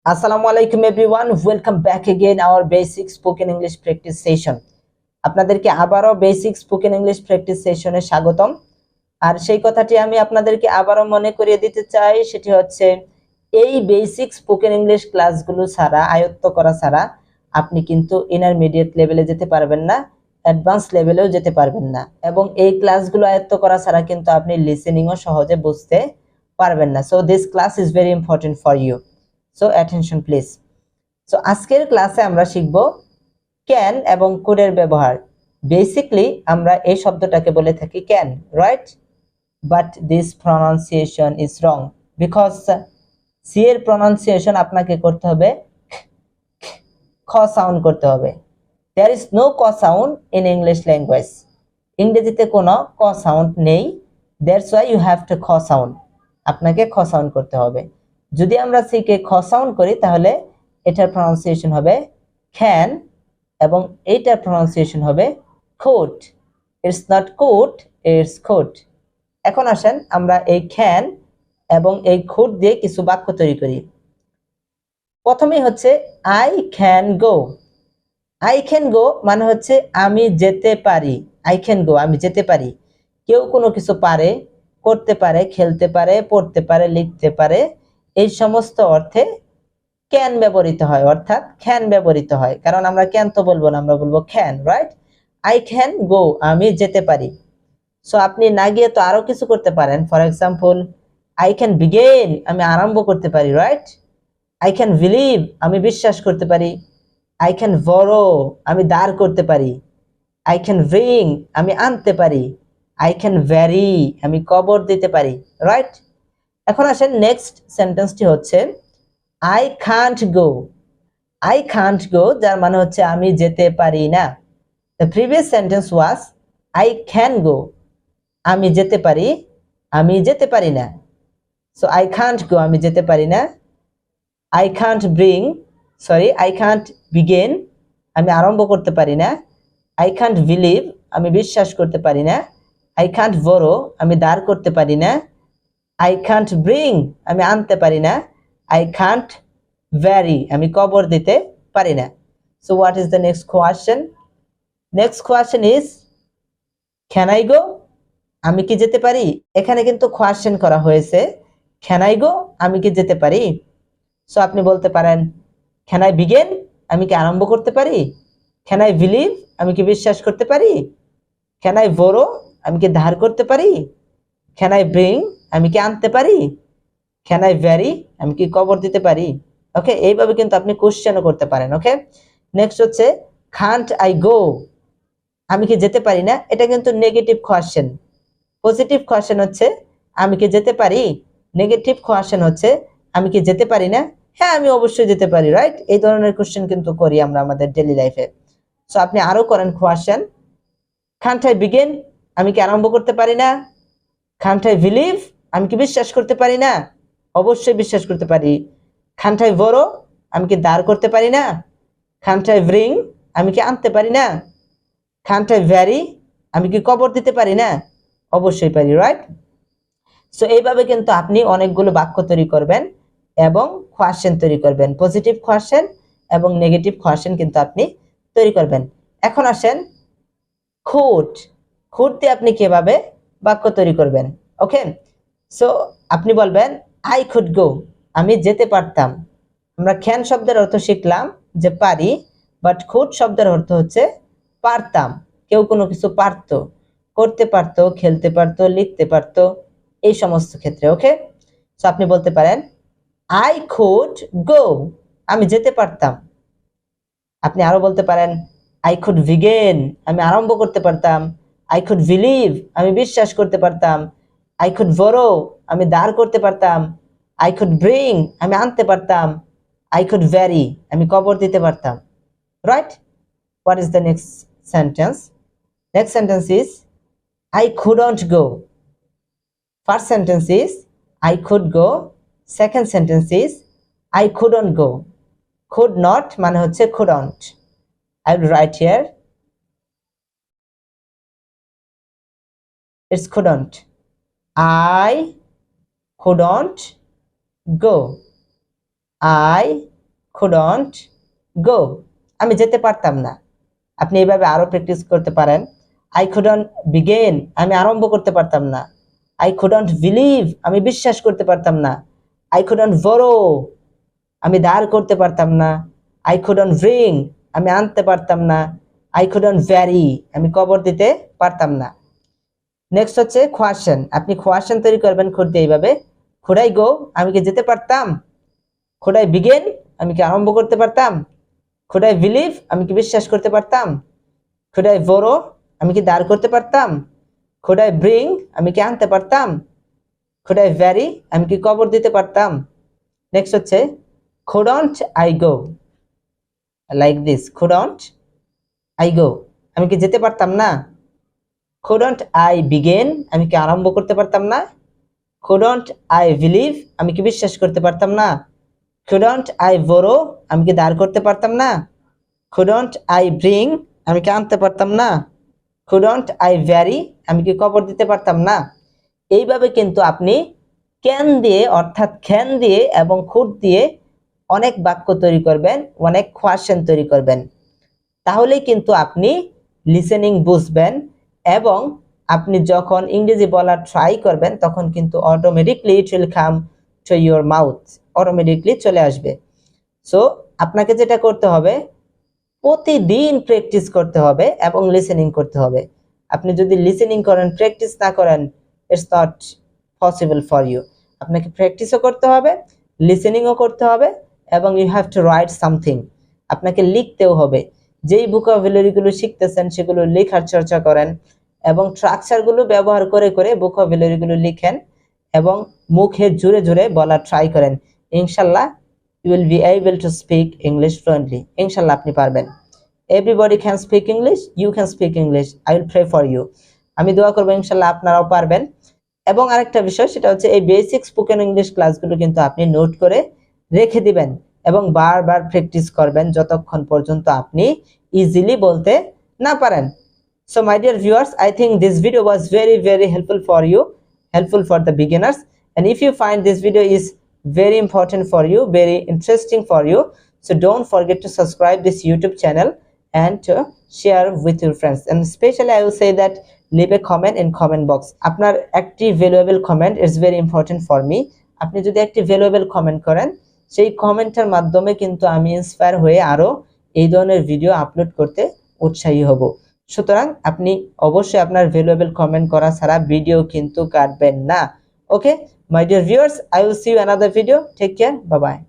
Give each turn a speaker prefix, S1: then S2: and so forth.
S1: Assalamu alaikum everyone, welcome back again our basic spoken English practice session. আপনাদেরকে আবারো basic spoken English practice সেশনে স্বাগতম। আর সেই কথাটি আমি আপনাদেরকে আবারো মনে করিয়ে দিতে চাই, সেটি হচ্ছে এই বেসিক স্পোকেন ইংলিশ ক্লাসগুলো ছাড়া, আয়ত্ত করা ছাড়া আপনি কিন্তু ইন্টারমিডিয়েট লেভেলে যেতে পারবেন না, অ্যাডভান্স লেভেলেও যেতে পারবেন না। এবং এই ক্লাসগুলো আয়ত্ত করা ছাড়া কিন্তু আপনি লিসেনিংও সহজে বুঝতে পারবেন না। So this class is very important for you. So attention please. So আজকের ক্লাসে আমরা শিখব ক্যান এবং কুডের ব্যবহার। বেসিক্যালি আমরা এই শব্দটাকে বলে থাকি can, right? But this pronunciation is wrong because C এর প্রনাউন্সিয়েশন আপনাকে করতে হবে খ সাউন্ড করতে হবে। দেয়ার ইজ নো ক সাউন্ড ইন ইংলিশ ল্যাঙ্গুয়েজ। ইংরেজিতে কোনো ক সাউন্ড নেই। That's why you have to খ সাউন্ড। আপনাকে খ সাউন্ড করতে হবে। যদি আমরা সিকে খ সাউন্ড করি তাহলে এটার প্রনাউন্সিয়েশন হবে ক্যান এবং এইটার প্রনাউন্সিয়েশন হবে coat. It's not coat, it's coat. এখন আসেন আমরা এই ক্যান এবং এই কোট দিয়ে কিছু বাক্য তৈরি করি। প্রথমেই হচ্ছে I can go. I can go মানে হচ্ছে আমি যেতে পারি। আই ক্যান গো, আমি যেতে পারি। কেউ কোনো কিছু পারে, করতে পারে, খেলতে পারে, পড়তে পারে, লিখতে পারে, এই সমস্ত অর্থে ক্যান ব্যবহৃত হয়, অর্থাৎ ক্যান ব্যবহৃত হয়। কারণ আমরা ক্যান তো বলবো না, আমরা বলবো can, right? I can go, আমি যেতে পারি। সো আপনি না গিয়ে তো আরো কিছু করতে পারেন। For example, I can begin, আমি আরম্ভ করতে পারি, রাইট? আই ক্যান বিলিভ, আমি বিশ্বাস করতে পারি। আই ক্যান বরো, আমি দাঁড় করতে পারি। আই ক্যান ব্রিং, আমি আনতে পারি। আই ক্যান ভ্যারি, আমি কবর দিতে পারি, রাইট? এখন আসেন নেক্সট সেন্টেন্সটি হচ্ছে I can't go. I can't গো যার মানে হচ্ছে আমি যেতে পারি না। The previous sentence was I can go, আমি যেতে পারি, আমি যেতে পারি না। সো আই কান্ট গো, আমি যেতে পারি না। I can't bring, sorry, I can't begin, আমি আরম্ভ করতে পারি না। আই কান্ট বিলিভ, আমি বিশ্বাস করতে পারি না। আই কান্ট বরো, আমি দাঁড় করতে পারি না। আই কান্ট ব্রিং, আমি আনতে পারি না। আই কান্ট ভ্যারি, আমি কবর দিতে পারি না। So what is the next question? Next question is can I go, আমি কি যেতে পারি? এখানে কিন্তু কোয়েশ্চেন করা হয়েছে, ক্যান আই গো, আমি কি যেতে পারি? সো আপনি বলতে পারেন ক্যান আই বিগিন, আমি কি আরম্ভ করতে পারি? ক্যান আই বিলিভ, আমি কি বিশ্বাস করতে পারি? ক্যান আই বরো, আমি কি ধার করতে পারি? ক্যান আই ব্রিং, আমি কি আনতে পারি? ক্যান আই ভ্যারি, আমি কি কবর দিতে পারি? ওকে, এইভাবে কিন্তু আপনি কোশ্চেনও করতে পারেন। ওকে, নেক্সট হচ্ছে কান্ট আই গো, আমি কি যেতে পারি না। এটা কিন্তু নেগেটিভ কোয়েশ্চেন। পজিটিভ কোয়েশ্চেন হচ্ছে আমি কি যেতে পারি। নেগেটিভ কোয়েশ্চেন হচ্ছে আমি কি যেতে পারি না। হ্যাঁ, আমি অবশ্যই যেতে পারি, রাইট? এই ধরনের কোশ্চেন কিন্তু করি আমরা আমাদের ডেইলি লাইফে। সো আপনি আরো করেন কোয়েশ্চেন, কান্ট আই বিগিন, আমি কি আরম্ভ করতে পারি না। কান্ট আই বিলিভ, আমি কি বিশ্বাস করতে পারি না। অবশ্যই বিশ্বাস করতে পারি। কান্ট আই বরো, আমি কি দাঁড় করতে পারি না। কান্ট আই ব্রিং, আমি কি আনতে পারি না। কান্ট আই ভ্যারি, আমি কি কবর দিতে পারি না। অবশ্যই পারি, রাইট? সো এইভাবে কিন্তু আপনি অনেকগুলো বাক্য তৈরি করবেন এবং কোয়েশ্চেন তৈরি করবেন। পজিটিভ কোয়েশ্চেন এবং নেগেটিভ কোয়েশ্চেন কিন্তু আপনি তৈরি করবেন। এখন আসেন খুঁট। খুঁট দিয়ে আপনি কিভাবে বাক্য তৈরি করবেন। ওকে, সো আপনি বলবেন আই কুড গো, আমি যেতে পারতাম। আমরা ক্যান শব্দের অর্থ শিখলাম যে পারি, বাট কুড শব্দের অর্থ হচ্ছে পারতাম। কেউ কোনো কিছু পারতো, করতে পারতো, খেলতে পারতো, লিখতে পারতো, এই সমস্ত ক্ষেত্রে। ওকে, সো আপনি বলতে পারেন আই কুড গো, আমি যেতে পারতাম। আপনি আরো বলতে পারেন আই কুড বিগিন, আমি আরম্ভ করতে পারতাম। আই কুড বিলিভ, আমি বিশ্বাস করতে পারতাম। আই কুড বরো, আমি দাঁড় করতে পারতাম। আই কুড ব্রিং, আমি আনতে পারতাম। আই কুড ভ্যারি, আমি কবর দিতে পারতাম, right? What is the next sentence? Next sentence is I couldn't go. First sentence is I could go. Second sentence is I couldn't go. Could not মানে হচ্ছে couldn't. I will write here. It's couldn't. I couldn't go. I couldn't go, আমি যেতে পারতাম না। আপনি এইভাবে আরো practice করতে পারেন। I couldn't begin, আমি আরম্ভ করতে পারতাম না। I couldn't believe, আমি বিশ্বাস করতে পারতাম না। I couldn't borrow, আমি ধার করতে পারতাম না। I couldn't bring, আমি আনতে পারতাম না। I couldn't bury, আমি কবর দিতে পারতাম না। নেক্সট হচ্ছে কোয়েশ্চেন, আপনি কোয়েশ্চেন তৈরি করবেন could দিয়ে এইভাবে, could I go, আমি কি যেতে পারতাম? could I begin, আমি কি আরম্ভ করতে পারতাম? could I believe, আমি কি বিশ্বাস করতে পারতাম? could I borrow, আমি কি ধার করতে পারতাম? could I bring, আমি কি আনতে পারতাম? could I bury, আমি কি কবর দিতে পারতাম? নেক্সট হচ্ছে couldn't I go, like this, couldn't I go, আমি কি যেতে পারতাম না? couldn't I begin, আমি কি আরম্ভ করতে পারতাম না? couldn't I believe, আমি কি বিশ্বাস করতে পারতাম না? couldn't I borrow, আমি কি ধার করতে পারতাম না? couldn't I bring, আমি কি আনতে পারতাম না? couldn't I bury, আমি কি কবর দিতে পারতাম না? এইভাবে কিন্তু আপনি ক্যান দিয়ে অর্থাৎ ক্যান দিয়ে এবং could দিয়ে অনেক বাক্য তৈরি করবেন, অনেক কোয়েশ্চেন তৈরি করবেন। তাহলেই কিন্তু আপনি লিসেনিং বুঝবেন এবং আপনি যখন ইংরেজি বলার ট্রাই করবেন তখন কিন্তু automatically it will come to your mouth, automatically চলে আসবে। সো আপনাকে যেটা করতে হবে, প্রতিদিন প্র্যাকটিস করতে হবে এবং লিসেনিং করতে হবে। আপনি যদি লিসেনিং করেন, প্র্যাকটিস না করেন, it's not possible for you. আপনাকে প্র্যাকটিসও করতে হবে, লিসেনিংও করতে হবে এবং you have to write something, আপনাকে লিখতেও হবে। যেই ভোকাবুলারিগুলো শিখতেছেন সেগুলো লেখার চর্চা করেন এবং স্ট্রাকচারগুলো ব্যবহার করে করে ভোকাবুলারিগুলো লিখেন এবং মুখে জুড়ে জুড়ে বলার ট্রাই করেন। ইনশাল্লাহ you will be able to speak English fluently, ইনশাল্লাহ আপনি পারবেন। everybody can speak English, you can speak English, I will pray for you, আমি দোয়া করব ইনশাল্লাহ আপনারাও পারবেন। এবং আরেকটা বিষয় সেটা হচ্ছে এই বেসিক স্পোকেন ইংলিশ ক্লাসগুলো কিন্তু আপনি নোট করে রেখে দিবেন এবং বারবার প্র্যাকটিস করবেন যতক্ষণ পর্যন্ত আপনি ইজিলি বলতে না পারেন। So my dear viewers, I think this video was very helpful for you, helpful for the beginners, and if you find this video is very important for you, very interesting for you, so don't forget to subscribe this YouTube channel and to share with your friends, and especially I will say that leave a comment in comment box. আপনার একটি valuable comment is very important for me, আপনি যদি একটি valuable comment করেন সেই কমেন্টের মাধ্যমে কিন্তু আমি ইন্সপায়ার হয়ে আরো এই ধরনের ভিডিও আপলোড করতে উৎসাহী হব। সুতরাং আপনি অবশ্যই আপনার ভ্যালুয়েবল কমেন্ট করা ছাড়া ভিডিও কিন্তু কাটবেন না। ওকে my dear viewers, I will see you another video, take care, bye bye।